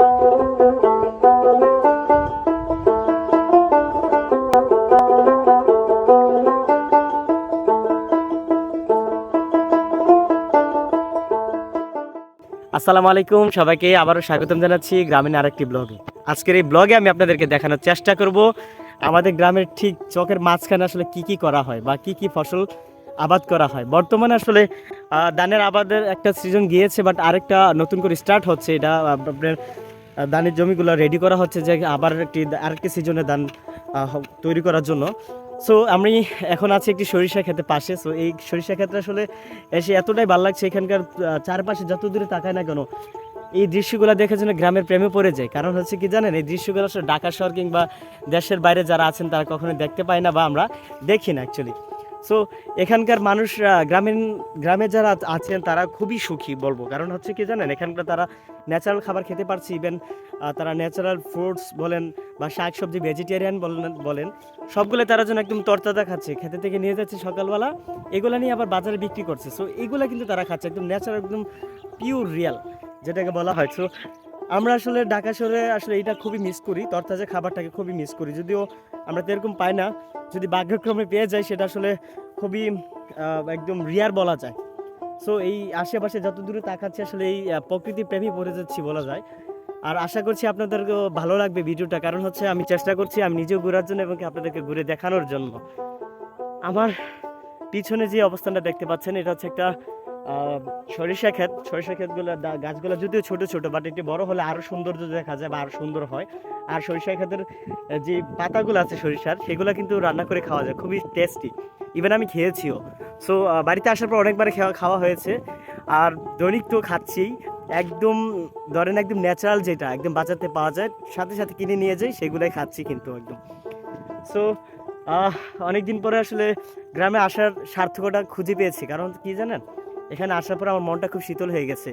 আসসালামু আলাইকুম, সবাইকে আবারও স্বাগতম জানাচ্ছি গ্রামীণ আরেকটি ব্লগে। আজকের এই ব্লগে আমি আপনাদেরকে দেখানোর চেষ্টা করব আমাদের গ্রামের ঠিক চকের মাঝখানে আসলে কি কি করা হয় বা কি কি ফসল আবাদ করা হয়। বর্তমানে আসলে ধানের আবাদের একটা সিজন গিয়েছে, বাট আরেকটা নতুন করে স্টার্ট হচ্ছে। এটা আপনার ধানের জমিগুলো রেডি করা হচ্ছে যে আবার আরেকটি সিজনে ধান তৈরি করার জন্য। সো আমি এখন আছি একটি সরিষা ক্ষেতের পাশে। সো এই সরিষা ক্ষেত্রে আসলে এসে এতটাই ভালো লাগছে, এখানকার চারপাশে যত দূরে তাকায় না কেন এই দৃশ্যগুলো দেখে যেন গ্রামের প্রেমে পড়ে যায়। কারণ হচ্ছে কি জানেন, এই দৃশ্যগুলো আসলে ঢাকা শহর কিংবা দেশের বাইরে যারা আছেন তারা কখনোই দেখতে পায় না বা আমরা দেখি না অ্যাকচুয়ালি। সো এখানকার মানুষরা গ্রামে যারা আছেন তারা খুবই সুখী বলবো। কারণ হচ্ছে কি জানেন, এখানকার তারা ন্যাচারাল খাবার খেতে পারছে। ইভেন তারা ন্যাচারাল ফ্রুটস বলেন বা শাক সবজি ভেজিটেরিয়ান বলেন সবগুলো তারা যেন একদম তরতাজা খাচ্ছে, খেতে থেকে নিয়ে যাচ্ছে সকালবেলা, এগুলো নিয়ে আবার বাজারে বিক্রি করছে। সো এগুলো কিন্তু তারা খাচ্ছে একদম ন্যাচারাল, একদম পিওর রিয়াল যেটাকে বলা হয়। সো আমরা আসলে ঢাকা শহরে আসলে এটা খুবই মিস করি, তরতাজা খাবারটাকে খুবই মিস করি। যদিও আমরা তো এরকম পাই না, যদি ভাগ্যক্রমে পেয়ে যাই সেটা আসলে খুবই একদম রিয়ার বলা যায়। সো এই আশেপাশে যত দূরে তাকাচ্ছি আসলে এই প্রকৃতি প্রেমী পড়ে যাচ্ছি বলা যায়। আর আশা করছি আপনাদেরকেও ভালো লাগবে ভিডিওটা, কারণ হচ্ছে আমি চেষ্টা করছি আমি নিজেও ঘোরার জন্য এবং আপনাদেরকে ঘুরে দেখানোর জন্য। আমার পিছনে যে অবস্থানটা দেখতে পাচ্ছেন এটা হচ্ছে একটা সরিষা ক্ষেতগুলো গাছগুলো যদিও ছোট ছোট, বাট একটু বড় হলে আরো সৌন্দর্য দেখা যায় বা আরো সুন্দর হয়। আর সরিষা ক্ষেতের যে পাতাগুলো আছে সরিষার, সেগুলো কিন্তু রান্না করে খাওয়া যায়, খুবই টেস্টি। ইভেন আমি খেয়েছিও। সো বাড়িতে আসার পর অনেকবার খাওয়া হয়েছে, আর দৈনিক তো খাচ্ছি। একদম ধরেন একদম ন্যাচারাল যেটা একদম বাজারতে পাওয়া যায়, সাথে সাথে কিনে নিয়ে যাই, সেগুলাই খাচ্ছি কিন্তু একদম। সো অনেকদিন পরে আসলে গ্রামে আসার সার্থকতা খুঁজে পেয়েছি। কারণ কি জানেন, এখানে আসার পর আমার মনটা খুব শীতল হয়ে গেছে।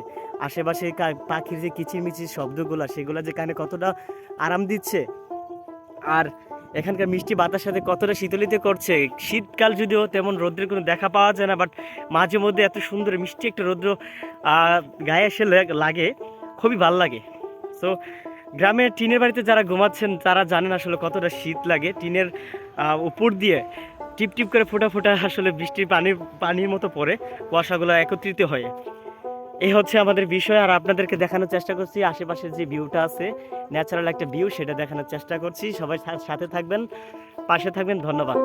আশেপাশে পাখির যে কিচিরমিচির শব্দগুলো, সেগুলো যে কানে কতটা আরাম দিচ্ছে, আর এখানকার মিষ্টি বাতার সাথে কতটা শীতলিত করছে। শীতকাল যদিও তেমন রৌদ্রের কোনো দেখা পাওয়া যায় না, বাট মাঝে মধ্যে এত সুন্দর মিষ্টি একটা রৌদ্র গায়ে এসে লাগে, খুবই ভাল লাগে। সো গ্রামের টিনের বাড়িতে যারা ঘুমাচ্ছেন তারা জানেন আসলে কতটা শীত লাগে। টিনের উপর দিয়ে টিপ টিপ করে ফোঁটা ফোঁটা আসলে বৃষ্টির পানির মতো পড়ে, কুয়াশাগুলো একত্রিত হয়ে। এই হচ্ছে আমাদের বিষয়, আর আপনাদেরকে দেখানোর চেষ্টা করছি আশেপাশে যে ভিউটা আছে, ন্যাচারাল একটা ভিউ, সেটা দেখানোর চেষ্টা করছি। সবাই সাথে থাকবেন, পাশে থাকবেন। ধন্যবাদ।